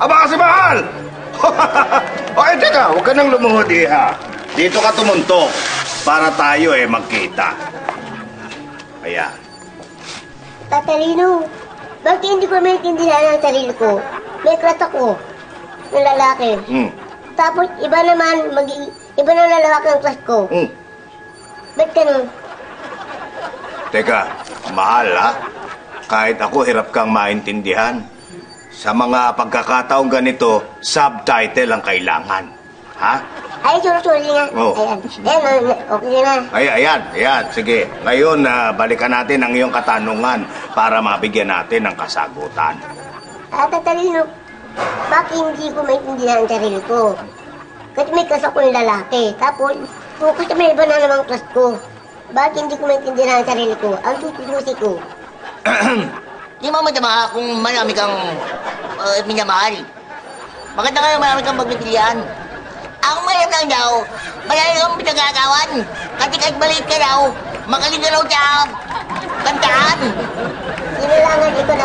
Aba kasi mahal! Okay, teka, huwag ka nang lumuhod ha. Dito ka tumuntok para tayo magkita. Ayan. Tatalino, bakit hindi ko maintindihan ang sarili ko? May crush ako ng lalaki. Tapos iba naman, iba na lalaki ang crush ko. Ba't ganun? Teka, mahal ha? Kahit ako hirap kang maintindihan. Sa mga pagkakataong ganito, subtitle ang kailangan. Ha? Ay, sorry nga. Oh. Ayan, okay na. Ayan. Sige. Ngayon, balikan natin ang iyong katanungan para mabigyan natin ng kasagutan. Tatalino, bakit hindi ko maintindihan ang sarili ko? Kasi may crush ako ng lalaki. Tapos, kasi may iba na namang crush ko. Bakit hindi ko maintindihan ang sarili ko? Ang sususi ko. Di mo madama kung marami kang minamahal. Bakit na kayo marami kang pagpipilian? Ang mayroon lang daw, marami kang pinagagawan. Kasi kahit maliit ka daw, magaling ka raw siya kantaan. Kailangan ikaw